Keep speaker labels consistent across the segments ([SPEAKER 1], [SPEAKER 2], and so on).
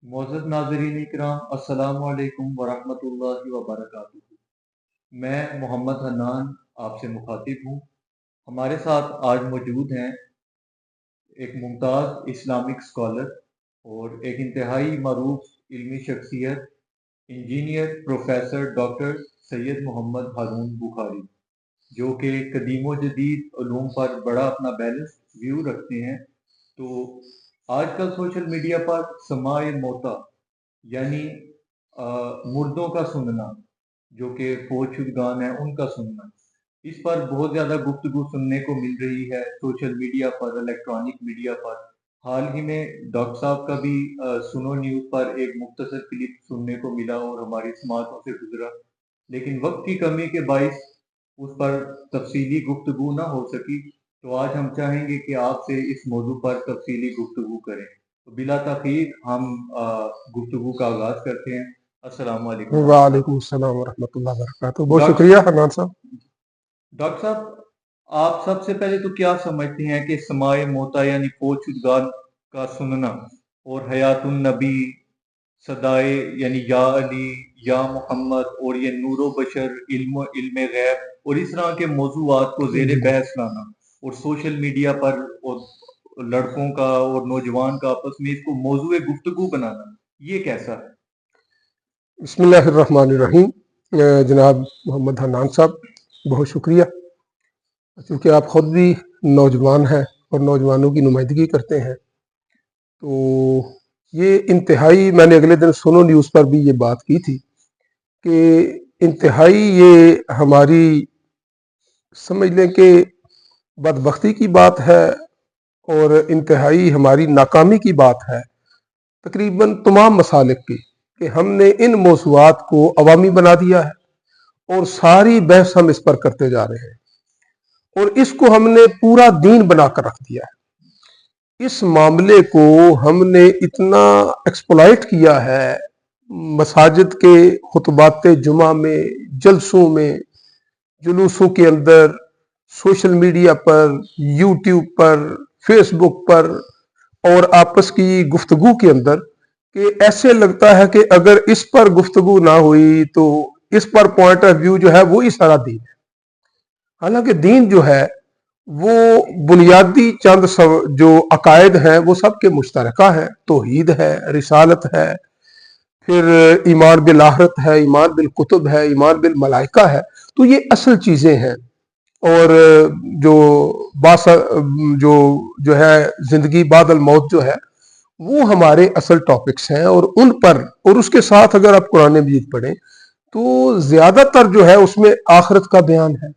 [SPEAKER 1] معزز ناظرین اکرام، السلام علیکم ورحمۃ اللہ وبرکاتہ۔ میں محمد حنان آپ سے مخاطب ہوں۔ ہمارے ساتھ آج موجود ہیں ایک ممتاز اسلامک اسکالر اور ایک انتہائی معروف علمی شخصیت، انجینئر پروفیسر ڈاکٹر سید محمد ہارون بخاری، جو کہ قدیم و جدید علوم پر بڑا اپنا بیلنس ویو رکھتے ہیں۔ تو آج کل سوشل میڈیا پر سماع موتا یعنی مردوں کا سننا، جو کہ فوت شدگان ہیں ان کا سننا، اس پر بہت زیادہ گفتگو سننے کو مل رہی ہے سوشل میڈیا پر، الیکٹرانک میڈیا پر۔ حال ہی میں ڈاکٹر صاحب کا بھی سنو نیوز پر ایک مختصر کلپ سننے کو ملا اور ہماری سماعتوں سے گزرا، لیکن وقت کی کمی کے باعث اس پر تفصیلی گفتگو نہ ہو سکی۔ تو آج ہم چاہیں گے کہ آپ سے اس موضوع پر تفصیلی گفتگو کریں۔ تو بلا تاخیر ہم گفتگو کا آغاز کرتے ہیں۔ السلام علیکم۔
[SPEAKER 2] وعلیکم السلام ورحمۃ اللہ وبرکاتہ۔ بہت شکریہ حنان صاحب۔
[SPEAKER 1] ڈاکٹر صاحب، آپ سب سے پہلے تو کیا سمجھتے ہیں کہ سماع موتا یعنی فوت شدگان کا سننا اور حیات النبی، صدائے یعنی یا علی یا محمد، اور یہ نور و بشر، علم غیب اور اس طرح کے موضوعات کو زیر بحث لانا، اور سوشل میڈیا پر اور لڑکوں کا اور نوجوان کا آپس میں اس کو موضوع گفتگو بنانا، یہ کیسا ہے؟
[SPEAKER 2] بسم اللہ الرحمن الرحیم۔ جناب محمد حنان صاحب، بہت شکریہ، چونکہ آپ خود بھی نوجوان ہیں اور نوجوانوں کی نمائندگی کرتے ہیں، تو یہ انتہائی، میں نے اگلے دن سنو نیوز پر بھی یہ بات کی تھی کہ انتہائی یہ ہماری سمجھ لیں کہ بدبختی کی بات ہے اور انتہائی ہماری ناکامی کی بات ہے تقریباً تمام مسالک کی، کہ ہم نے ان موضوعات کو عوامی بنا دیا ہے اور ساری بحث ہم اس پر کرتے جا رہے ہیں، اور اس کو ہم نے پورا دین بنا کر رکھ دیا ہے۔ اس معاملے کو ہم نے اتنا ایکسپلائٹ کیا ہے، مساجد کے خطبات جمعہ میں، جلسوں میں، جلوسوں کے اندر، سوشل میڈیا پر، یوٹیوب پر، فیس بک پر، اور آپس کی گفتگو کے اندر، کہ ایسے لگتا ہے کہ اگر اس پر گفتگو نہ ہوئی تو اس پر پوائنٹ آف ویو جو ہے وہی سارا دین ہے۔ حالانکہ دین جو ہے وہ بنیادی چند جو عقائد ہیں وہ سب کے مشترکہ ہیں، توحید ہے، رسالت ہے، پھر ایمان بالآخرت ہے، ایمان بالکتب ہے، ایمان بالملائکہ ہے، تو یہ اصل چیزیں ہیں۔ اور جو ہے زندگی بعد الموت جو ہے وہ ہمارے اصل ٹاپکس ہیں، اور ان پر، اور اس کے ساتھ اگر آپ قرآن مجید پڑھیں تو زیادہ تر جو ہے اس میں آخرت کا بیان ہے،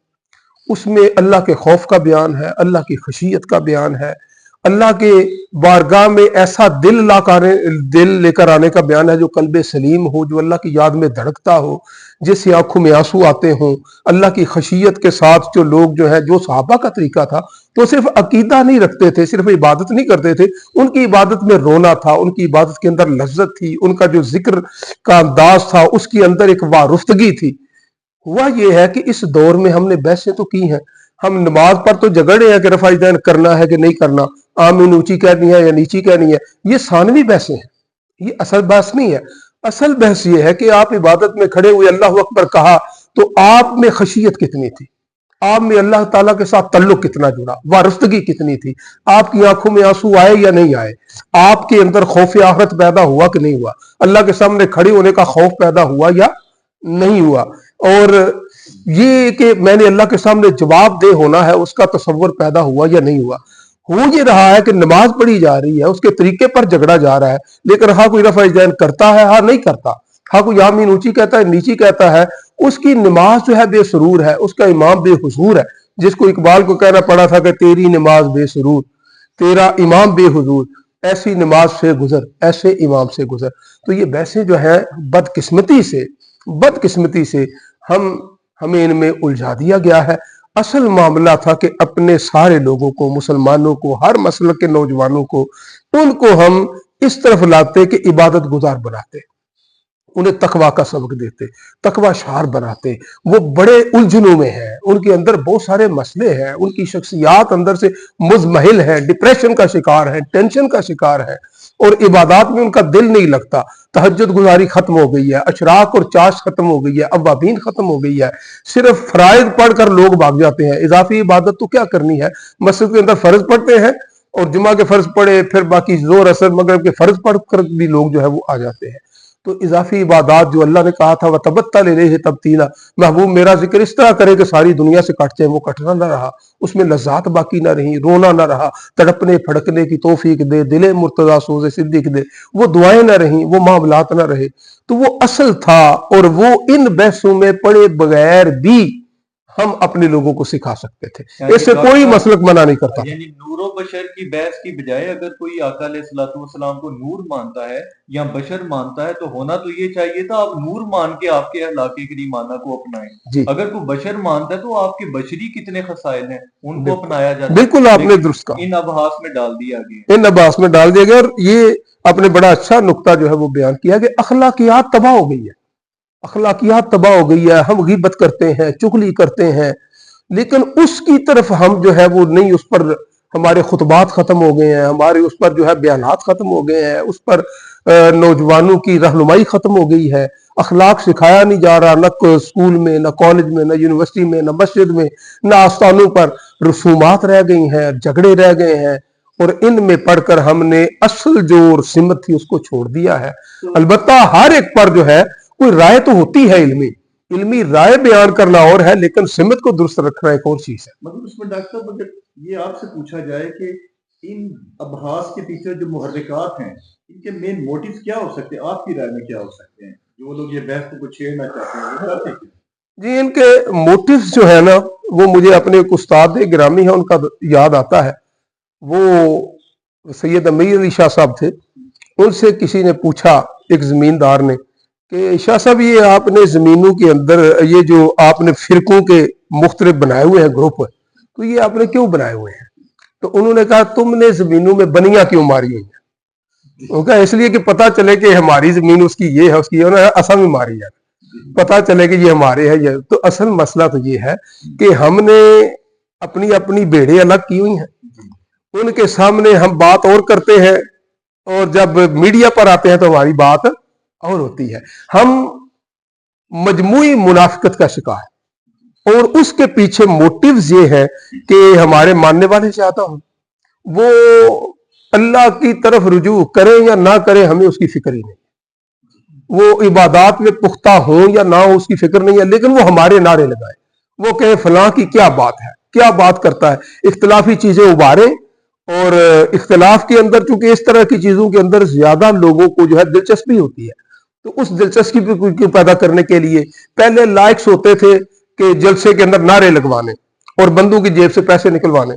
[SPEAKER 2] اس میں اللہ کے خوف کا بیان ہے، اللہ کی خشیت کا بیان ہے، اللہ کے بارگاہ میں ایسا دل لے کر آنے کا بیان ہے جو قلب سلیم ہو، جو اللہ کی یاد میں دھڑکتا ہو، جس سے آنکھوں میں آنسو آتے ہوں۔ اللہ کی خشیت کے ساتھ جو لوگ جو ہے، جو صحابہ کا طریقہ تھا، تو صرف عقیدہ نہیں رکھتے تھے، صرف عبادت نہیں کرتے تھے، ان کی عبادت میں رونا تھا، ان کی عبادت کے اندر لذت تھی، ان کا جو ذکر کا انداز تھا اس کے اندر ایک وارفتگی تھی۔ ہوا یہ ہے کہ اس دور میں ہم نے بحثیں تو کی ہیں، ہم نماز پر تو جھگڑے ہیں کہ رفع یدین کرنا ہے کہ نہیں کرنا، آمین اونچی کہنی ہے یا نیچی کہنی ہے، یہ ثانوی بحثیں ہیں، یہ اصل بحث نہیں ہے۔ اصل بحث یہ ہے کہ آپ عبادت میں کھڑے ہوئے اللہ اکبر کہا تو آپ میں خشیت کتنی تھی، آپ میں اللہ تعالیٰ کے ساتھ تعلق کتنا جڑا، وارفتگی کتنی تھی، آپ کی آنکھوں میں آنسو آئے یا نہیں آئے، آپ کے اندر خوف آخرت پیدا ہوا کہ نہیں ہوا، اللہ کے سامنے کھڑے ہونے کا خوف پیدا ہوا یا نہیں ہوا، اور یہ کہ میں نے اللہ کے سامنے جواب دہ ہونا ہے اس کا تصور پیدا ہوا یا نہیں ہوا۔ ہو یہ رہا ہے کہ نماز پڑھی جا رہی ہے، اس کے طریقے پر جھگڑا جا رہا ہے، لیکن ہاں کوئی رفع یدین کرتا ہے، ہاں نہیں کرتا، ہاں کوئی آمین اونچی کہتا ہے، نیچی کہتا ہے، اس کی نماز جو ہے بے سرور ہے، اس کا امام بے حضور ہے، جس کو اقبال کو کہنا پڑا تھا کہ تیری نماز بے سرور، تیرا امام بے حضور، ایسی نماز سے گزر، ایسے امام سے گزر۔ تو یہ بحثیں جو ہیں بدقسمتی سے ہمیں ان میں الجھا دیا گیا ہے۔ اصل معاملہ تھا کہ اپنے سارے لوگوں کو، مسلمانوں کو، ہر مسلک کے نوجوانوں کو، ان کو ہم اس طرف لاتے کہ عبادت گزار بناتے، انہیں تقوی کا سبق دیتے، تقوی شعار بناتے. وہ بڑے الجھنوں میں ہیں، ان کے اندر بہت سارے مسئلے ہیں، ان کی شخصیات اندر سے مزمحل ہے، ڈپریشن کا شکار ہے، ٹینشن کا شکار ہے، اور عبادات میں ان کا دل نہیں لگتا. تہجد گزاری ختم ہو گئی ہے، اشراق اور چاش ختم ہو گئی ہے، اوابین ختم ہو گئی ہے، صرف فرائض پڑھ کر لوگ بھاگ جاتے ہیں. اضافی عبادت تو کیا کرنی ہے، مسجد کے اندر فرض پڑھتے ہیں اور جمعہ کے فرض پڑھے، پھر باقی زور اثر مغرب کے فرض پڑھ کر بھی لوگ جو ہے وہ آ جاتے ہیں. تو اضافی عبادات جو اللہ نے کہا تھا وَتَبَتَّلْ إِلَيْهِ تَبْتِيلًا، محبوب میرا ذکر اس طرح کرے کہ ساری دنیا سے کٹ جائے، وہ کٹنا نہ رہا، اس میں لذات باقی نہ رہی، رونا نہ رہا، تڑپنے پھڑکنے کی توفیق دے، دل مرتضیٰ سوز صدیق دے، وہ دعائیں نہ رہیں، وہ معاملات نہ رہے. تو وہ اصل تھا، اور وہ ان بحثوں میں پڑے بغیر بھی ہم اپنے لوگوں کو سکھا سکتے تھے.
[SPEAKER 1] یعنی
[SPEAKER 2] اس سے
[SPEAKER 1] ڈاکٹر
[SPEAKER 2] کوئی
[SPEAKER 1] صاحب،
[SPEAKER 2] مسلک منع نہیں کرتا.
[SPEAKER 1] یعنی نور و بشر کی بحث کی بجائے اگر کوئی آقا علیہ الصلوۃ والسلام کو نور مانتا ہے یا بشر مانتا ہے تو ہونا تو یہ چاہیے تھا آپ نور مان کے آپ کے اخلاق کریمانہ کو اپنائیں.
[SPEAKER 2] جی
[SPEAKER 1] اگر کوئی بشر مانتا ہے تو آپ کے بشری کتنے خصائل ہیں ان کو
[SPEAKER 2] بالکل
[SPEAKER 1] اپنایا جاتا
[SPEAKER 2] بالکل آپ نے
[SPEAKER 1] لیکن
[SPEAKER 2] درست کہا،
[SPEAKER 1] ان ابحاث میں ڈال دیا گیا.
[SPEAKER 2] ان عباس میں ڈال دیا گیا. اور یہ آپ نے بڑا اچھا نقطہ جو ہے وہ بیان کیا کہ اخلاقیات تباہ ہو گئی ہے، اخلاقیات تباہ ہو گئی ہے. ہم غیبت کرتے ہیں، چغلی کرتے ہیں، لیکن اس کی طرف ہم جو ہے وہ نہیں، اس پر ہمارے خطبات ختم ہو گئے ہیں، ہمارے اس پر جو ہے بیانات ختم ہو گئے ہیں، اس پر نوجوانوں کی رہنمائی ختم ہو گئی ہے. اخلاق سکھایا نہیں جا رہا، نہ اسکول میں، نہ کالج میں، نہ یونیورسٹی میں، نہ مسجد میں، نہ آستانوں پر. رسومات رہ گئی ہیں، جھگڑے رہ گئے ہیں، اور ان میں پڑھ کر ہم نے اصل جو سمت تھی اس کو چھوڑ دیا ہے. البتہ ہر ایک پر جو ہے کوئی رائے تو ہوتی ہے، علمی رائے بیان کرنا اور ہے، لیکن سمت کو درست رکھنا ایک اور چیز ہے.
[SPEAKER 3] مطلب اس میں ڈاکٹر صاحب اگر یہ آپ سے پوچھا جائے کہ ان ابحاث کے پیچھے جو محرکات ہیں ان کے مین موٹیوز کیا ہو سکتے ہیں، آپ کی رائے میں کیا ہو سکتے ہیں جو لوگ یہ بحث کو چھیڑنا چاہتے ہیں، وہ چاہتے ہیں؟
[SPEAKER 2] جی ان کے موٹیوز جو ہے نا، وہ مجھے اپنے ایک استاد گرامی ہے ان کا یاد آتا ہے. وہ سید امیر علی شاہ صاحب تھے. ان سے کسی نے پوچھا، ایک زمیندار نے، کہ شاہ صاحب یہ آپ نے زمینوں کے اندر یہ جو آپ نے فرقوں کے مختلف بنائے ہوئے ہیں گروپ، تو یہ آپ نے کیوں بنائے ہوئے ہیں؟ تو انہوں نے کہا تم نے زمینوں میں بنیاں کیوں ماری ہوئی ہیں؟ انہوں نے کہا اس لیے کہ پتہ چلے کہ ہماری زمین اس کی یہ ہے، اس کی یہ ہے، اصل میں ماری ہے، پتہ چلے کہ یہ ہمارے ہے یہ. تو اصل مسئلہ تو یہ ہے کہ ہم نے اپنی اپنی بھیڑیں الگ کی ہوئی ہیں، ان کے سامنے ہم بات اور کرتے ہیں، اور جب میڈیا پر آتے ہیں تو ہماری بات اور ہوتی ہے. ہم مجموعی منافقت کا شکار ہے، اور اس کے پیچھے موٹیوز یہ ہے کہ ہمارے ماننے والے زیادہ ہوں، وہ اللہ کی طرف رجوع کریں یا نہ کریں ہمیں اس کی فکر ہی نہیں، وہ عبادات میں پختہ ہوں یا نہ ہو اس کی فکر نہیں ہے، لیکن وہ ہمارے نعرے لگائے، وہ کہیں فلاں کی کیا بات ہے، کیا بات کرتا ہے، اختلافی چیزیں ابھارے. اور اختلاف کے اندر چونکہ اس طرح کی چیزوں کے اندر زیادہ لوگوں کو جو ہے دلچسپی ہوتی ہے، تو اس دلچسپی کو پیدا کرنے کے لیے پہلے لائکس ہوتے تھے کہ جلسے کے اندر نعرے لگوانے اور بندوں کی جیب سے پیسے نکلوانے،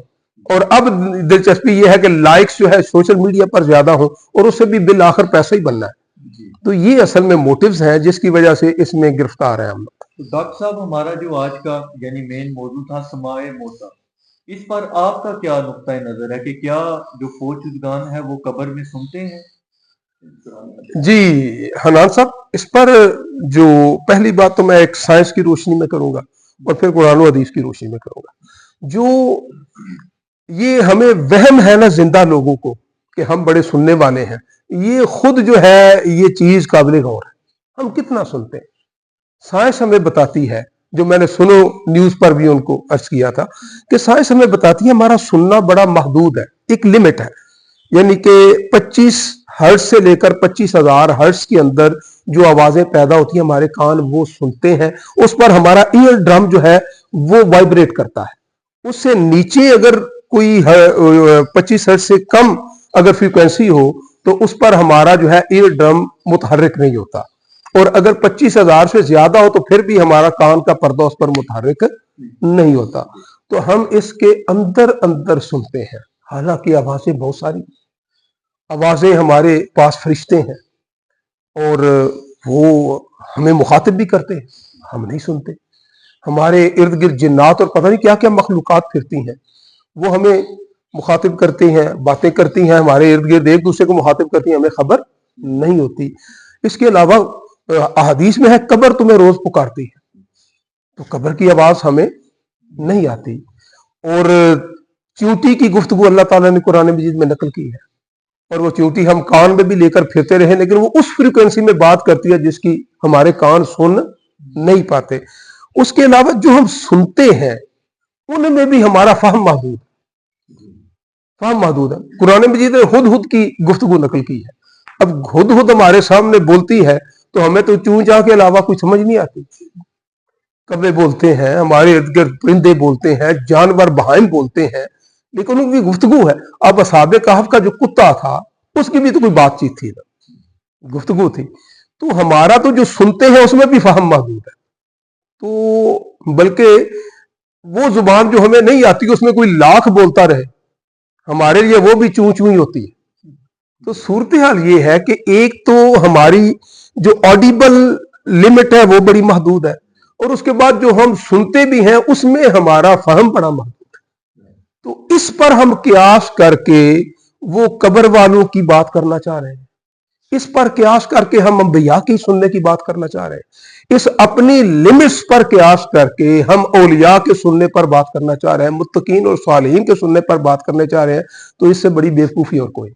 [SPEAKER 2] اور اب دلچسپی یہ ہے کہ لائکس جو ہے سوشل میڈیا پر زیادہ ہوں اور اس سے بھی بالآخر پیسہ ہی بننا ہے. تو یہ اصل میں موٹیوز ہیں جس کی وجہ سے اس میں گرفتار ہیں ہم لوگ.
[SPEAKER 1] تو ڈاکٹر صاحب ہمارا جو آج کا یعنی مین موضوع تھا سماع موتیٰ، اس پر آپ کا کیا نقطہ نظر ہے کہ کیا جو فوت شدگان ہے وہ قبر میں سنتے ہیں؟
[SPEAKER 2] جی حنان صاحب، اس پر جو پہلی بات تو میں ایک سائنس کی روشنی میں کروں گا اور پھر قرآن و حدیث کی روشنی میں کروں گا. جو یہ ہمیں وہم ہے نا زندہ لوگوں کو کہ ہم بڑے سننے والے ہیں، یہ خود جو ہے یہ چیز قابل غور ہے. ہم کتنا سنتے ہیں؟ سائنس ہمیں بتاتی ہے، جو میں نے سنو نیوز پر بھی ان کو عرض کیا تھا کہ سائنس ہمیں بتاتی ہے ہمارا سننا بڑا محدود ہے، ایک لمٹ ہے. یعنی کہ 25 ہرٹز سے لے کر 25,000 ہرٹز کے اندر جو آوازیں پیدا ہوتی ہیں ہمارے کان وہ سنتے ہیں، اس پر ہمارا ایئر ڈرم جو ہے وہ وائبریٹ کرتا ہے. اس سے نیچے اگر کوئی 25 ہرٹز سے کم اگر فریکوینسی ہو تو اس پر ہمارا جو ہے ایئر ڈرم متحرک نہیں ہوتا، اور اگر 25,000 سے زیادہ ہو تو پھر بھی ہمارا کان کا پردہ اس پر متحرک نہیں ہوتا. تو ہم اس کے اندر اندر سنتے ہیں، حالانکہ آوازیں بہت ساری، آوازیں ہمارے پاس فرشتے ہیں اور وہ ہمیں مخاطب بھی کرتے ہیں، ہم نہیں سنتے. ہمارے ارد گرد جنات اور پتہ نہیں کیا کیا مخلوقات پھرتی ہیں، وہ ہمیں مخاطب کرتی ہیں، باتیں کرتی ہیں، ہمارے ارد گرد ایک دوسرے کو مخاطب کرتی ہیں، ہمیں خبر نہیں ہوتی. اس کے علاوہ अहादीस में है कब्र तुम्हें रोज पुकारती है, तो कब्र की आवाज हमें नहीं आती। और चींटी की गुफ्तगू अल्लाह ताला ने कुरान मजीद में नकल की है, और वो चींटी हम कान में भी लेकर फिरते रहे, लेकिन वो उस फ्रीक्वेंसी में बात करती है जिसकी हमारे कान सुन नहीं पाते। उसके अलावा जो हम सुनते हैं उनमें भी हमारा फहम महदूद है। कुरान मजीद ने हुद की गुफ्तगू नकल की है। अब हुद हमारे सामने बोलती है तो हमें तो चूं चां के अलावा कुछ समझ नहीं आती। कब्बे बोलते हैं, हमारे इर्द गिर्द परिंदे बोलते हैं, जानवर बहाइम बोलते हैं, लेकिन उनकी गुफ्तगू है। अब असहाबे कहफ का जो कुत्ता था उसकी भी तो कोई बातचीत थी ना, गुफ्तगू थी। तो हमारा तो जो सुनते हैं उसमें भी फहम मौजूद है। तो बल्कि वो जुबान जो हमें नहीं आती उसमें कोई लाख बोलता रहे, हमारे लिए वो भी चूं चूं ही होती है। तो सूरत हाल ये है कि एक तो हमारी जो ऑडिबल लिमिट है वो बड़ी महदूद है, और उसके बाद जो हम सुनते भी हैं उसमें हमारा फहम बड़ा महदूद है। तो इस पर हम कियास करके वो कब्र वालों की बात करना चाह रहे हैं, इस पर कियास करके हम अंबिया की सुनने की बात करना चाह रहे हैं, इस अपनी लिमिट्स पर कियास करके हम औलिया के सुनने पर बात करना चाह रहे हैं, मुत्तकीन और सालिहीन के सुनने पर बात करने चाह रहे हैं। तो इससे बड़ी बेवकूफी और कोई।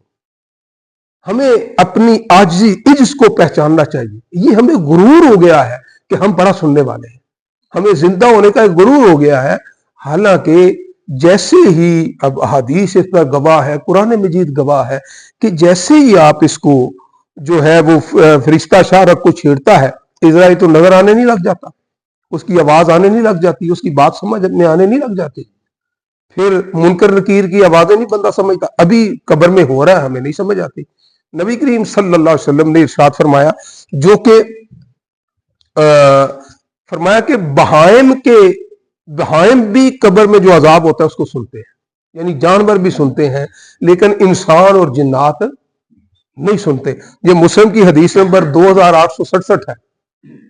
[SPEAKER 2] हमें अपनी आजिज़ी इज्ज को पहचानना चाहिए। ये हमें गुरूर हो गया है कि हम बड़ा सुनने वाले हैं, हमें जिंदा होने का एक गुरूर हो गया है। हालांकि जैसे ही अब हदीस इस पर गवाह है, कुरान मजीद गवाह है कि जैसे ही आप इसको जो है वो फरिश्ता शारक को छेड़ता है, इजराइल तो नजर आने नहीं लग जाता, उसकी आवाज आने नहीं लग जाती, उसकी बात समझ में आने नहीं लग जाती, फिर मुनकर नकीर की आवाजें नहीं बंदा समझता। अभी कब्र में हो रहा है, हमें नहीं समझ आती। नबी करीम सल्लल्लाहु अलैहि वसल्लम ने इरशाद फरमाया, जो कि फरमाया कि बहाइम भी कब्र में जो अजाब होता है उसको सुनते हैं, यानी जानवर भी सुनते हैं, लेकिन इंसान और जिन्नात नहीं सुनते। ये मुस्लिम की हदीस नंबर 2867 है,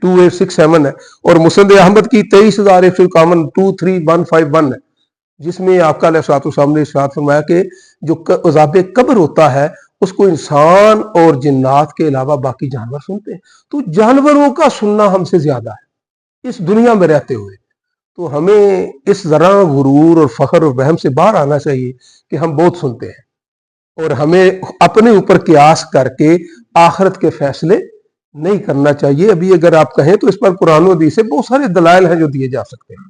[SPEAKER 2] 2867 है, और मुस्लिम अहमद की 23,151 23151 है, जिसमें आपका अलैहिस्सलाम ने इरशाद फरमाया कि जो अज़ाब कब्र होता है उसको इंसान और जिन्नात के अलावा बाकी जानवर सुनते हैं। तो जानवरों का सुनना हमसे ज्यादा है इस दुनिया में रहते हुए। तो हमें इस जरा गुरूर और फख्र और वहम से बाहर आना चाहिए कि हम बहुत सुनते हैं, और हमें अपने ऊपर कियास करके आखिरत के फैसले नहीं करना चाहिए। अभी अगर आप कहें तो इस पर कुरान और हदीस से बहुत सारे दलाइल हैं जो दिए जा सकते हैं।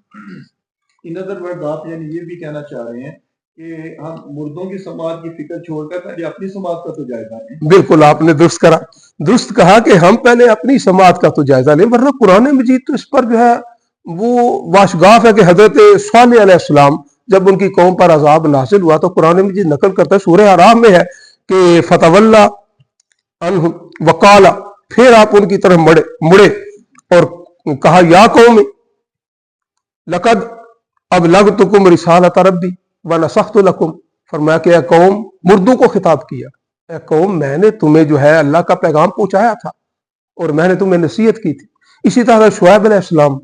[SPEAKER 3] इन अदर वर्ड आप यानी ये भी कहना चाह रहे हैं कि हम मुर्दों की समाज की फिक्र छोड़कर पहले अपनी समाज का तो जायजा लें। बिल्कुल, आपने
[SPEAKER 2] दुरुस्त कहा कि हम पहले अपनी समाज का तो जायजा लें, वरना कुरान मजीद तो इस पर जो है वो वाशगाफ है कि हजरत सालेह अलैहिस्सलाम जब उनकी कौम पर अजाब नाजिल हुआ तो कुरान मजीद नकल करता है, सूरह आराफ में है कि फतवल्ला अन्हु वकाला, फिर आप उनकी तरफ मुड़े और कहा, या कौम लकद अब लग तुकुम रिसालत रब्बी व नसख्तु लकुम। फरमाया कि ए कौम, मुर्दों को खिताब किया, ए कौम मैंने तुम्हें जो है अल्लाह का पैगाम पहुंचाया था और मैंने तुम्हें नसीहत की थी। इसी तरह शुएब अलैहिस्सलाम,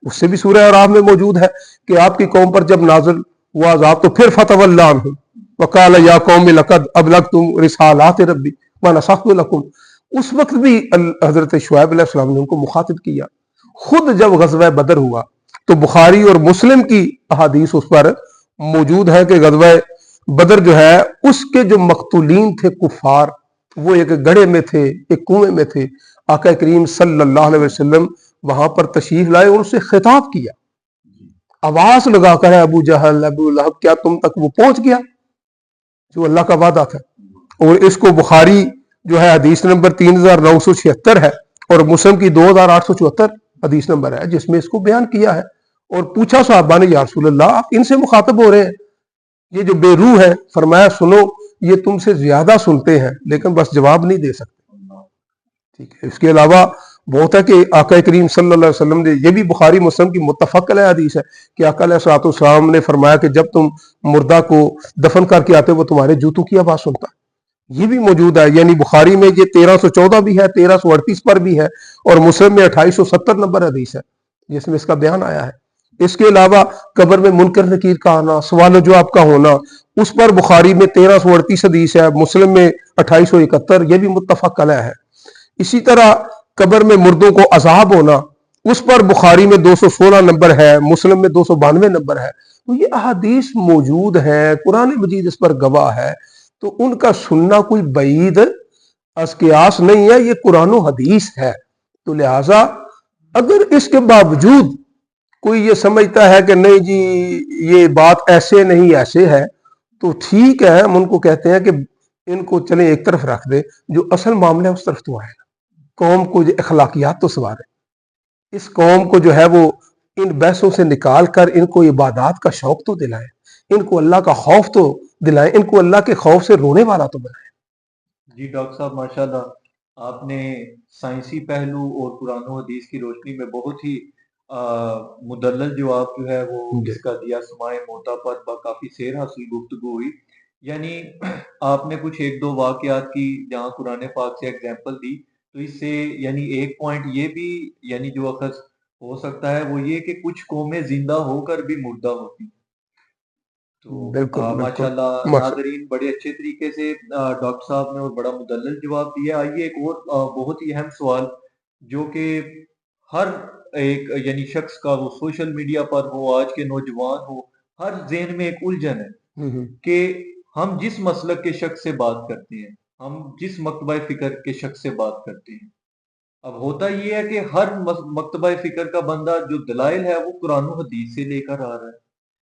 [SPEAKER 2] उससे भी सूरह आराफ में मौजूद है कि आपकी कौम पर जब नाज़िल हुआ अज़ाब तो फिर फतवल्ला अन्हु वकाल या कौम लकद अबलगतुम रिसालात रब्बी व नसख्तु लकुम। उस वक्त भी हजरत शुएब अलैहिस्सलाम ने उनको मुखातिब किया। खुद जब गज़वा बदर हुआ तो बुखारी और मुस्लिम की अहादीस उस पर मौजूद है कि गज़वा बदर जो है उसके जो मकतूलीन थे कुफार, वो एक गड्ढे में थे, एक कुएं में थे। आका करीम सल्लल्लाहु अलैहि वसल्लम वहां पर तशरीफ लाए और उनसे खिताब किया, आवाज लगाकर, अबू जहल अबू लहब, क्या तुम तक वो पहुंच गया जो अल्लाह का वादा था। और इसको बुखारी जो है हदीस नंबर 3976 है और मुस्लिम की 2874 हदीस नंबर है जिसमें इसको बयान किया है। और पूछा साहबा ने, या रसूल अल्लाह आप इनसे मुखातब हो रहे हैं, ये जो बेरूह है। फरमाया, सुनो ये तुमसे ज्यादा सुनते हैं लेकिन बस जवाब नहीं दे सकते। ठीक है, इसके अलावा बहुत है कि आका करीम सल्लल्लाहु अलैहि वसल्लम ने, ये भी बुखारी मुस्लिम की मुत्तफक अलैह हदीस है कि आका अलैहिस्सलाम ने फरमाया कि जब तुम मुर्दा को दफन करके आते हो वो तुम्हारे जूतों की आवाज सुनता है। ये भी मौजूद है, यानी बुखारी में ये 1314 भी है, 1338 पर भी है, और मुस्लिम में 2870 नंबर हदीस है जिसमें इसका बयान आया है। इसके अलावा कब्र में मुनकर नकीर का आना, सवाल जवाब का होना, उस पर बुखारी में 1338 हदीस है, मुस्लिम में 2871, यह भी मुत्तफक अलैह है। इसी तरह قبر میں مردوں کو عذاب ہونا، اس پر بخاری میں 216 نمبر ہے، مسلم میں 292 نمبر ہے. تو یہ احادیث موجود ہیں، قرآن مجید اس پر گواہ ہے. تو ان کا سننا کوئی بعید از قیاس نہیں ہے، یہ قرآن و حدیث ہے. تو لہٰذا اگر اس کے باوجود کوئی یہ سمجھتا ہے کہ نہیں جی یہ بات ایسے نہیں ایسے ہے، تو ٹھیک ہے، ہم ان کو کہتے ہیں کہ ان کو چلیں ایک طرف رکھ دے، جو اصل معاملہ ہے اس طرف تو آئے گا. قوم کو جو اخلاقیات تو سوارے، اس قوم کو جو ہے وہ ان بحثوں سے نکال کر ان کو عبادات کا شوق تو دلائیں، ان کو اللہ کا خوف تو دلائیں، ان کو اللہ کے خوف سے رونے والا تو بنائیں.
[SPEAKER 1] جی ڈاکٹر صاحب ماشاءاللہ، آپ نے سائنسی پہلو اور قرآن و حدیث کی روشنی میں بہت ہی مدلل جواب جو ہے وہ اس کا دیا. سمائے موتا پر کافی سیر حاصل گفتگو ہوئی. یعنی آپ نے کچھ ایک دو واقعات کی جہاں قرآن پاک سے ایگزامپل دی، تو اس سے یعنی ایک پوائنٹ یہ بھی یعنی جو اخذ ہو سکتا ہے وہ یہ کہ کچھ قومیں زندہ ہو کر بھی مردہ ہوتی ہیں. تو
[SPEAKER 2] بالکل بالکل
[SPEAKER 1] ماشاءاللہ
[SPEAKER 2] ماشاء
[SPEAKER 1] ناظرین بڑے اچھے طریقے سے ڈاکٹر صاحب نے اور بڑا مدلل جواب دیا. آئیے ایک اور بہت ہی اہم سوال جو کہ ہر ایک یعنی شخص کا، وہ سوشل میڈیا پر ہو، آج کے نوجوان ہو، ہر ذہن میں ایک الجھن ہے کہ ہم جس مسلک کے شخص سے بات کرتے ہیں، ہم جس مکتبہ فکر کے شخص سے بات کرتے ہیں، اب ہوتا یہ ہے کہ ہر مکتبہ فکر کا بندہ جو دلائل ہے وہ قرآن و حدیث سے لے کر آ رہا ہے.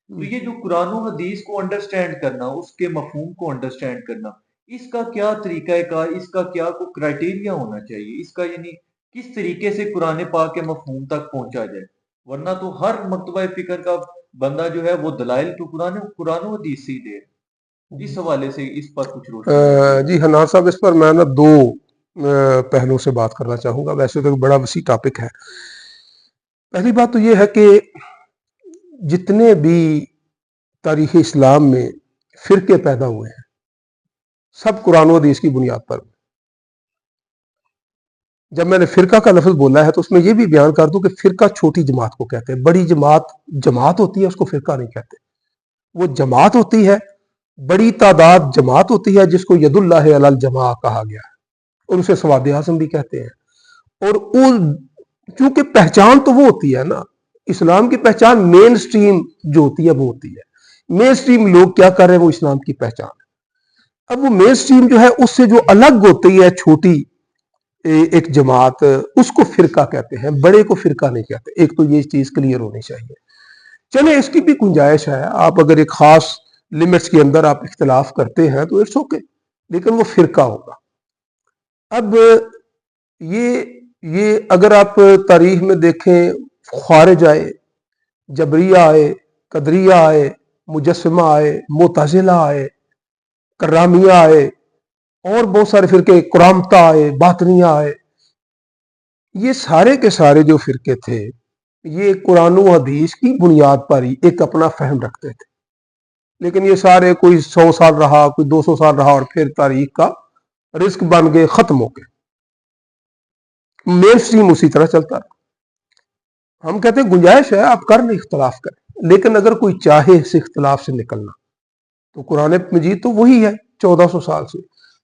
[SPEAKER 1] تو یہ جو قرآن و حدیث کو انڈرسٹینڈ کرنا، اس کے مفہوم کو انڈرسٹینڈ کرنا، اس کا کیا طریقہ کار، اس کا کیا کوئی کرائٹیریا ہونا چاہیے، اس کا یعنی کس طریقے سے قرآن پاک کے مفہوم تک پہنچا جائے. ورنہ تو ہر مکتبہ فکر کا بندہ جو ہے وہ دلائل تو قرآن و حدیث سے ہی دے. اس حوالے سے اس پر کچھ روشنی.
[SPEAKER 2] جی حنان صاحب، اس پر میں نا دو پہلو سے بات کرنا چاہوں گا. ویسے تو بڑا وسیع ٹاپک ہے. پہلی بات تو یہ ہے کہ جتنے بھی تاریخ اسلام میں فرقے پیدا ہوئے ہیں سب قرآن و حدیث کی بنیاد پر. جب میں نے فرقہ کا لفظ بولا ہے تو اس میں یہ بھی بیان کر دوں کہ فرقہ چھوٹی جماعت کو کہتے ہیں. بڑی جماعت ہوتی ہے اس کو فرقہ نہیں کہتے. وہ جماعت ہوتی ہے، بڑی تعداد جماعت ہوتی ہے جس کو ید اللہ علی الجماع کہا گیا ہے، اور اسے سواد اعظم بھی کہتے ہیں. اور چونکہ پہچان تو وہ ہوتی ہے نا، اسلام کی پہچان مین سٹریم جو ہوتی ہے وہ ہوتی ہے. مین سٹریم لوگ کیا کر رہے ہیں وہ اسلام کی پہچان ہے. اب وہ مین سٹریم جو ہے اس سے جو الگ ہوتی ہے چھوٹی ایک جماعت، اس کو فرقہ کہتے ہیں، بڑے کو فرقہ نہیں کہتے. ایک تو یہ چیز کلیئر ہونی چاہیے. چلیں اس کی بھی گنجائش ہے، آپ اگر ایک خاص لمٹس کے اندر آپ اختلاف کرتے ہیں تو اٹس اوکے، لیکن وہ فرقہ ہوگا. اب یہ اگر آپ تاریخ میں دیکھیں، خوارج آئے، جبریہ آئے، قدریہ آئے، مجسمہ آئے، معتزلہ آئے، کرامیہ آئے، اور بہت سارے فرقے، کرامتہ آئے، باطنیہ آئے، یہ سارے کے سارے جو فرقے تھے یہ قرآن و حدیث کی بنیاد پر ہی ایک اپنا فہم رکھتے تھے. لیکن یہ سارے کوئی 100 سال رہا، کوئی 200 سال رہا، اور پھر تاریخ کا رزق بن گئے، ختم ہو گئے. مین سٹریم اسی طرح چلتا رہا. ہم کہتے ہیں گنجائش ہے، آپ کر لیں، اختلاف کریں، لیکن اگر کوئی چاہے اس اختلاف سے نکلنا تو قرآن مجید تو وہی ہے 1400 سال سے،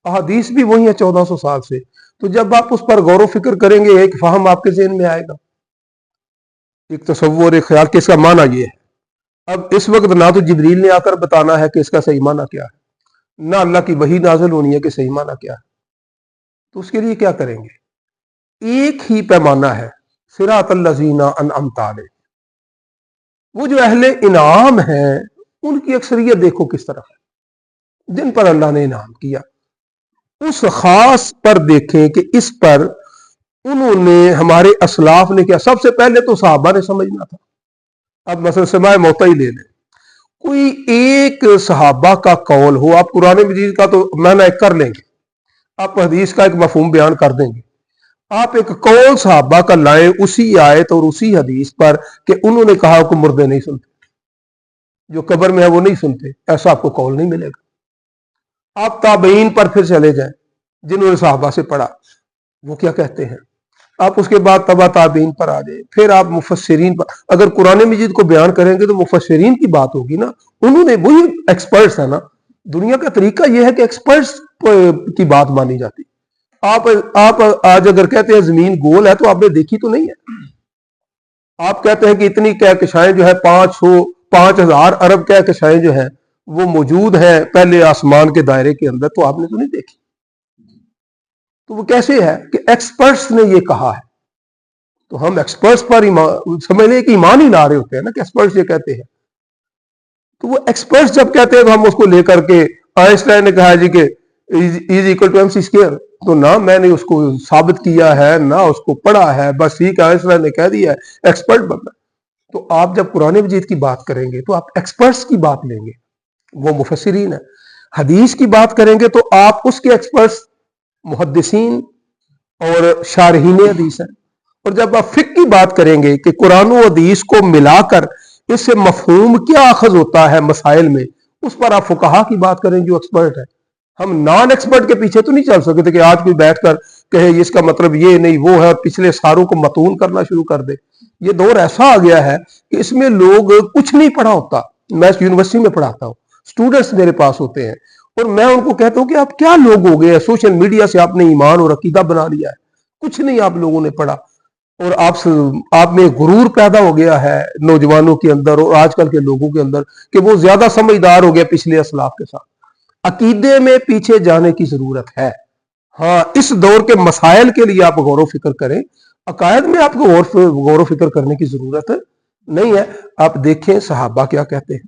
[SPEAKER 2] احادیث بھی وہی ہے 1400 سال سے. تو جب آپ اس پر غور و فکر کریں گے ایک فہم آپ کے ذہن میں آئے گا، ایک تصور، ایک خیال کہ اس کا معنی یہ ہے. اب اس وقت نہ تو جبریل نے آ کر بتانا ہے کہ اس کا صحیح معنی کیا ہے، نہ اللہ کی وحی نازل ہونی ہے کہ صحیح معنی کیا ہے. تو اس کے لیے کیا کریں گے؟ ایک ہی پیمانہ ہے، صراط الذین انعمت علیہم. وہ جو اہل انعام ہیں ان کی اکثریت دیکھو کس طرح ہے، جن پر اللہ نے انعام کیا. اس خاص پر دیکھیں کہ اس پر انہوں نے، ہمارے اسلاف نے کیا. سب سے پہلے تو صحابہ نے سمجھنا تھا. اب مثلا سماع موتا ہی لے لیں، کوئی ایک صحابہ کا قول ہو، آپ قرآن مجید کا تو معنی کر لیں گے، آپ حدیث کا ایک مفہوم بیان کر دیں گے، آپ ایک قول صحابہ کا لائیں اسی آیت اور اسی حدیث پر کہ انہوں نے کہا کہ مردے نہیں سنتے، جو قبر میں ہے وہ نہیں سنتے، ایسا آپ کو قول نہیں ملے گا. آپ تابعین پر پھر چلے جائیں جنہوں نے صحابہ سے پڑھا، وہ کیا کہتے ہیں. آپ اس کے بعد تبع تابعین پر آ جائیں، پھر آپ مفسرین پر. اگر قرآن مجید کو بیان کریں گے تو مفسرین کی بات ہوگی نا، انہوں نے، وہی ایکسپرٹس ہیں نا. دنیا کا طریقہ یہ ہے کہ ایکسپرٹس کی بات مانی جاتی. आप आज अगर कहते हैं जमीन गोल है, तो आपने देखी तो नहीं है। आप कहते हैं कि इतनी कहकशाएं जो है 5,000 अरब कहकशाएं जो है वो मौजूद है पहले आसमान के दायरे के अंदर, तो आपने तो नहीं देखी। तो वो कैसे है कि एक्सपर्ट्स ने ये कहा है, तो हम एक्सपर्ट्स पर समझ लें कि ईमान ही ला रहे होते हैं ना कि एक्सपर्ट्स ये कहते हैं। तो वो एक्सपर्ट्स जब कहते हैं तो हम उसको लेकर के, आइंस्टाइन ने कहा जी कि is equal to MC square, तो ना मैंने उसको साबित किया है ना उसको पढ़ा है, बस ठीक है आइंस्टाइन ने कह दिया है, एक्सपर्ट बनना। तो आप जब कुरान मजीद की बात करेंगे तो आप एक्सपर्ट्स की बात लेंगे, वो मुफस्सिरीन है। हदीस की बात करेंगे तो आप उसके एक्सपर्ट्स मुहद्दिसीन और शारहीन हदीस है। और जब आप फिक्र की बात करेंगे कि कुरान और हदीस को मिलाकर इससे मफहूम क्या अखज होता है मसाइल में, उस पर आप फुकहा की बात करें जो एक्सपर्ट है। हम नॉन एक्सपर्ट के पीछे तो नहीं चल सकते कि आज कोई बैठकर कहे इसका मतलब ये नहीं वो है और पिछले सारों को मतून करना शुरू कर दे। ये दौर ऐसा आ गया है कि इसमें लोग कुछ नहीं पढ़ा होता। मैं यूनिवर्सिटी में पढ़ाता हूँ, स्टूडेंट्स मेरे पास होते हैं और मैं उनको कहता हूँ कि आप क्या लोग हो गए, सोशल मीडिया से आपने ईमान और अकीदा बना लिया है, कुछ नहीं आप लोगों ने पढ़ा और आप में गुरूर पैदा हो गया है नौजवानों के अंदर और आजकल के लोगों के अंदर कि वो ज्यादा समझदार हो गया पिछले असलाफ के साथ। अकीदे में पीछे जाने की जरूरत है। हाँ, इस दौर के मसाइल के लिए आप गौर फिक्र करें, अकायद में आपको गौर फिक्र करने की जरूरत नहीं है। आप देखें सहाबा क्या कहते हैं,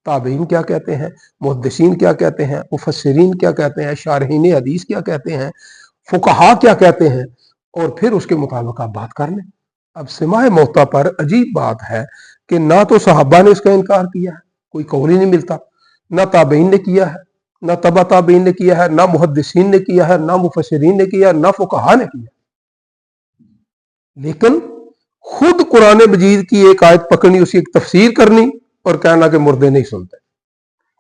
[SPEAKER 2] ताबईन क्या कहते हैं, मुहद्दिसीन क्या कहते हैं, मुफस्सिरीन क्या कहते हैं, शारहीन हदीस क्या कहते हैं, फुकहा क्या कहते हैं, और फिर उसके मुताबिक आप बात कर लें। अब सिमाए मौता पर अजीब बात है कि ना तो सहाबा ने इसका इनकार किया है, कोई कौल ही नहीं मिलता, ना ताबईन ने किया है, ना तबा ताबईन ने किया है, ना मुहद्दिसीन ने किया है, ना मुफस्सिरीन ने किया, ना फुकहा ने किया। लेकिन खुद कुरान मजीद की एक आयत पकड़नी, उसकी एक तफसीर करनी और कहना कि मुर्दे नहीं सुनते।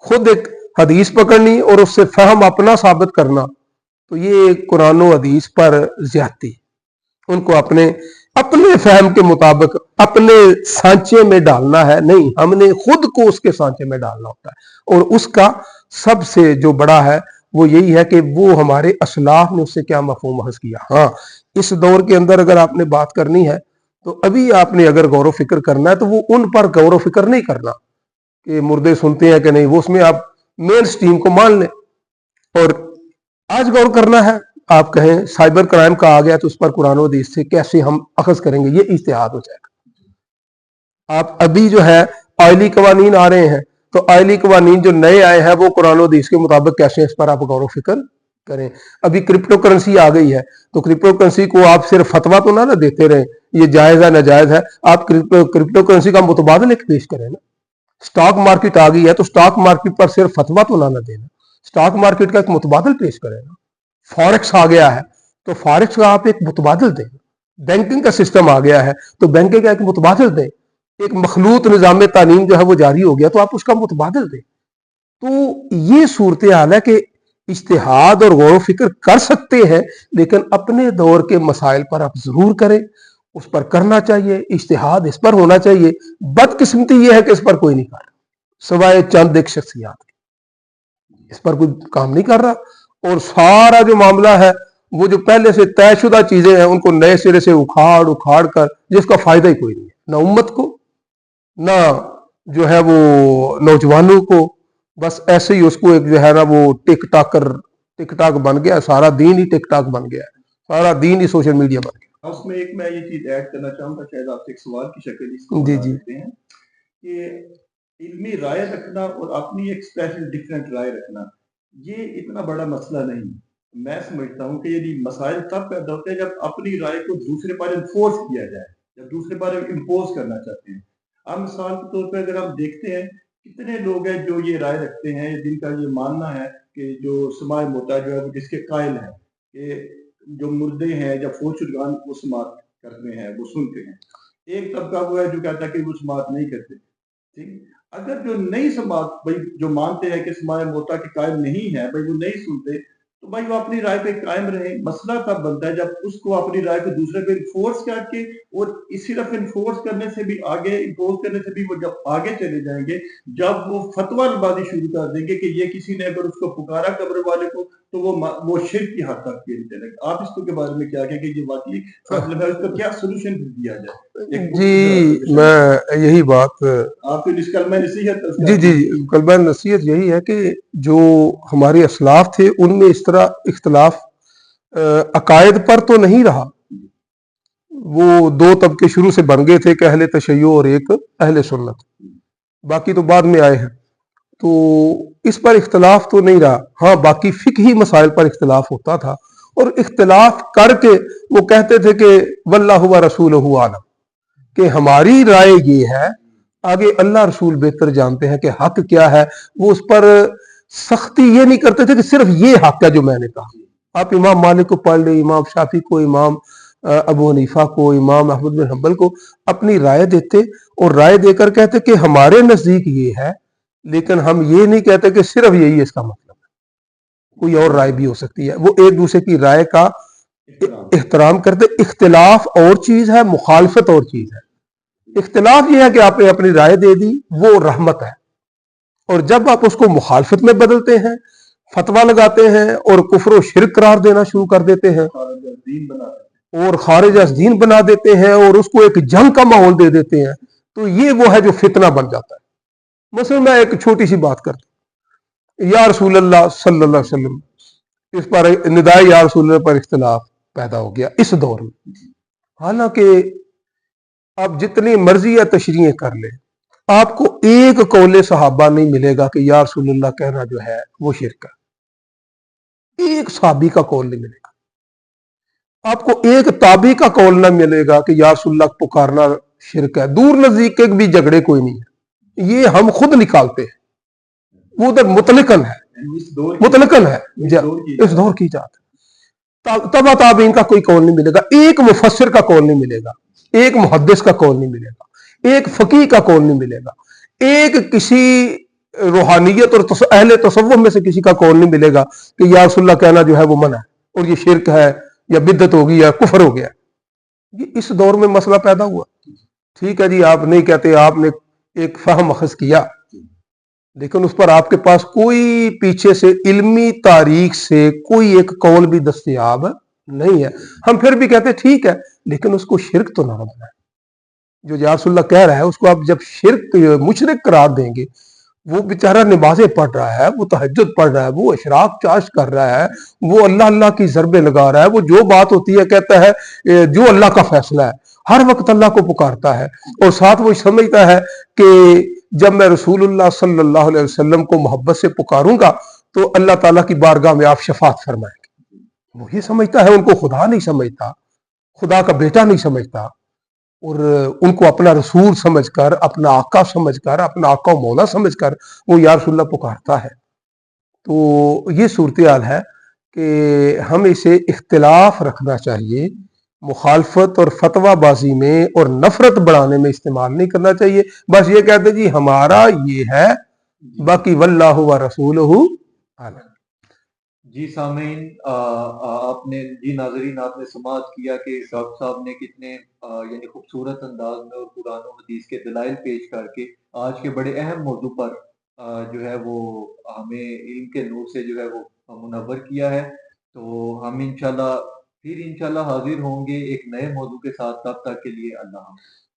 [SPEAKER 2] खुद एक हदीस पकड़नी और उससे फहम अपना साबित करना, तो ये कुरान और हदीस पर ज्यादती। उनको अपने अपने फहम के मुताबिक अपने सांचे में डालना है, नहीं, हमने खुद को उसके सांचे में डालना होता है। और उसका सबसे जो बड़ा है वो यही है कि वो हमारे असलाफ ने उससे क्या मफहूम अखज़ किया। हाँ, इस दौर के अंदर अगर आपने बात करनी है तो अभी आपने अगर गौर फिक्र करना है तो वो उन पर गौर फिक्र नहीं करना कि मुर्दे सुनते हैं कि नहीं, वो उसमें आप मेन स्ट्रीम को मान लें। और आज गौर करना है, आप कहें साइबर क्राइम का आ गया तो उस पर कुरान और हदीस से कैसे हम अखज़ करेंगे, ये इज्तिहाद हो जाएगा। आप अभी जो है आयली कवानीन आ रहे हैं, तो आयली कवानीन जो नए आए हैं वो कुरान और हदीस के मुताबिक कैसे, इस पर आप गौर फिक्र करें। अभी क्रिप्टो करेंसी आ गई है, तो क्रिप्टो करेंसी को आप सिर्फ फतवा तो ना देते रहे ये जायज है नाजायज है, आप क्रिप्टो करेंसी का मुतबादल एक पेश करें ना। स्टॉक मार्केट आ गई है तो स्टॉक मार्केट पर सिर्फ फतवा तो ना देना, स्टॉक मार्केट का एक मुतबादल पेश करें ना। फॉरेक्स आ गया है तो फॉरेक्स का आप एक मुतबादल दें। बैंकिंग का सिस्टम आ गया है तो बैंकिंग का एक मुतबादल दें। एक मखलूत निज़ाम तालीम जो है वो जारी हो गया तो आप उसका मुतबादल दें। तो ये सूरत हाल है कि इज्तिहाद और गौर फिक्र कर सकते हैं, लेकिन अपने दौर के मसाइल पर आप जरूर करें, उस पर करना चाहिए, इज्तिहाद इस पर होना चाहिए। बदकिस्मती ये है कि इस पर कोई नहीं कर रहा, सवाए चंद एक शख्सियात, इस पर कोई काम नहीं कर रहा। और सारा जो मामला है वो जो पहले से तयशुदा चीजें हैं उनको नए सिरे से उखाड़ उखाड़ कर, जिसका फायदा ही कोई नहीं है, ना उम्मत को ना जो है वो नौजवानों को। बस ऐसे ही उसको एक जो है ना वो टिक टाक बन गया, सारा दीन ही टिक टाक बन गया, सारा दीन ही सोशल मीडिया बन गया।
[SPEAKER 3] उसमें एक मैं ये चीज ऐड करना चाहूंगा, शायद आपसे एक सवाल की शक्ल इसको
[SPEAKER 2] जी
[SPEAKER 3] बता
[SPEAKER 2] जी
[SPEAKER 3] देते हैं कि इल्मी राय रखना और अपनी एक स्पेशल डिफरेंट राय रखना ये इतना बड़ा मसला नहीं। मैं समझता हूँ कि यदि मसाइल तब पैदा होते हैं जब अपनी राय को दूसरे पर इन्फोर्स किया जाए, जब दूसरे पर इम्पोज करना चाहते हैं। अब मिसाल के तौर पर अगर हम देखते हैं कितने लोग हैं जो ये राय रखते हैं, जिनका ये मानना है कि जो समाज मोता जो है वो जिसके कायल है कि जो मुर्दे हैं जब फौज चुर्गान वो समात करते हैं, वो सुनते हैं। एक तबका वो है जो कहता है कि वो समात नहीं करते। ठीक, अगर जो नई समात भाई जो मानते हैं कि समाज मोता के कायल नहीं है, भाई वो नहीं सुनते, तो भाई वो अपनी राय पे कायम रहे। मसला तब बनता है जब उसको अपनी राय को दूसरे पे इन्फोर्स करके, और इस सिर्फ इन्फोर्स करने से भी आगे, इम्पोज करने से भी वो जब आगे चले जाएंगे, जब वो फतवाबाजी शुरू कर देंगे कि ये किसी ने अगर उसको पुकारा कब्र वाले को تو وہ शिर्क की हद तक खेल चले। आप इसके बारे में क्या कहेंगे कि ये वाकई प्रॉब्लम है, उसका क्या सोल्यूशन दिया जाए? एक
[SPEAKER 2] जी
[SPEAKER 3] solution
[SPEAKER 2] मैं यही बात
[SPEAKER 3] आपको जिस कलमा नसीहत उसका
[SPEAKER 2] जी जी कलमा नसीहत यही है कि जो हमारे असलाफ थे उनमें इस तरह इख्तलाफ अकायद पर तो नहीं रहा। वो दो तबके शुरू से बन गए थे कि अहले तशय्यो और एक अहले सुन्नत, बाकी तो बाद में आए हैं। तो इस पर इख्तलाफ तो नहीं रहा। हाँ, बाकी फिकही मसाइल पर इख्तलाफ होता था और इख्तलाफ करके वो कहते थे कि वल्लाहु व रसूलुहु आलम, कि हमारी राय ये है, आगे अल्लाह रसूल बेहतर जानते हैं कि हक क्या है। वो उस पर सख्ती ये नहीं करते थे कि सिर्फ ये हक है जो मैंने कहा। आप इमाम मालिक को पढ़ ले, इमाम शाफी को, इमाम अबू हनीफा को, इमाम अहमद बिन हंबल को अपनी राय देते और राय देकर कहते कि हमारे नजदीक ये है, लेकिन हम ये नहीं कहते कि सिर्फ यही है इसका मतलब है, कोई और राय भी हो सकती है। वो एक दूसरे की राय का एहतराम करते। इख्तिलाफ और चीज है, मुखालफत और चीज है। इख्तिलाफ ये है कि आपने अपनी राय दे दी, वो रहमत है, और जब आप उसको मुखालफत में बदलते हैं, फतवा लगाते हैं और कुफ्र और शिर्क करार देना शुरू कर देते हैं और खारिज अस दीन बना देते हैं और उसको एक जंग का माहौल दे देते हैं, तो ये वो है जो फितना बन जाता है। मसलन मैं एक छोटी सी बात करता हूं, या रसूल अल्लाह सल्लल्लाहु अलैहि वसल्लम, इस पर निदाए या रसूल अल्लाह पर इख्तिलाफ पैदा हो गया इस दौर में। हालांकि आप जितनी मर्जी या तशरीह कर ले, आपको एक कौले सहाबा नहीं मिलेगा कि या रसूल अल्लाह कहना जो है वो शिर्क है। एक सहाबी का कौल नहीं मिलेगा। आपको एक ताबी का कौल ना मिलेगा कि या रसूल अल्लाह पुकारना शिर्क है। दूर नजदीक के भी झगड़े कोई नहीं है, ये हम खुद निकालते हैं, वो उधर मुतलकन है, मुतलकन है, इस दौर की जात है। तबा ताबीन का कोई कौल नहीं मिलेगा, एक मुफस्सिर का कौल नहीं मिलेगा, एक मुहद्दिस का कौल नहीं मिलेगा, एक फकीह का कौल नहीं मिलेगा, एक किसी रूहानियत और अहले तसव्वुफ में से किसी का कौल नहीं मिलेगा कि या रसूलुल्लाह कहना जो है वो मना है और ये शिर्क है या बिद्दत होगी या कुफर हो गया। ये इस दौर में मसला पैदा हुआ। ठीक है जी, आप नहीं कहते, आपने एक फहम अखज किया, लेकिन उस पर आपके पास कोई पीछे से इल्मी तारीख से कोई एक कौल भी दस्तयाब नहीं है। हम फिर भी कहते ठीक है, लेकिन उसको शिर्क तो ना बनाए। जो या रसूलुल्लाह कह रहा है उसको आप जब शिर्क मुशरिक करार देंगे, वो बेचारा नमाजें पढ़ रहा है, वो तहज्जुद पढ़ रहा है, वो इशराक चाश कर रहा है, वो अल्लाह अल्लाह की ज़रबे लगा रहा है, वो जो बात होती है कहता है जो अल्लाह का फैसला है, हर वक्त अल्लाह को पुकारता है और साथ वो समझता है कि जब मैं रसूलुल्लाह सल्लल्लाहु अलैहि वसल्लम को मोहब्बत से पुकारूंगा तो अल्लाह ताला की बारगाह में आप शफात फरमाएंगे। वो ये समझता है, उनको खुदा नहीं समझता, खुदा का बेटा नहीं समझता, और उनको अपना रसूल समझकर, अपना आका समझकर, अपना आका मौला समझकर वो या रसूलुल्लाह पुकारता है। तो ये सूरत हाल है कि हम इसे इख्तिलाफ रखना चाहिए, मुखालफत और फतवाबाजी में और नफरत बढ़ाने में इस्तेमाल नहीं करना चाहिए। बस ये कहते जी हमारा ये है, बाकी वल्लाहु व रसूलुहु आलम।
[SPEAKER 1] जी सामीन, आपने जी नाजरीन आपने समाअत किया कि डॉक्टर साहब ने कितने यानी खूबसूरत अंदाज में और कुरान और हदीस के दलाइल पेश करके आज के बड़े अहम मौजू पर जो है वो हमें इल्म के नूर से जो है वो मुनव्वर किया है। तो हम इंशाल्लाह फिर इंशाल्लाह हाजिर होंगे एक नए मौजू के साथ। तब तक के लिए अल्लाह हाफ़िज़।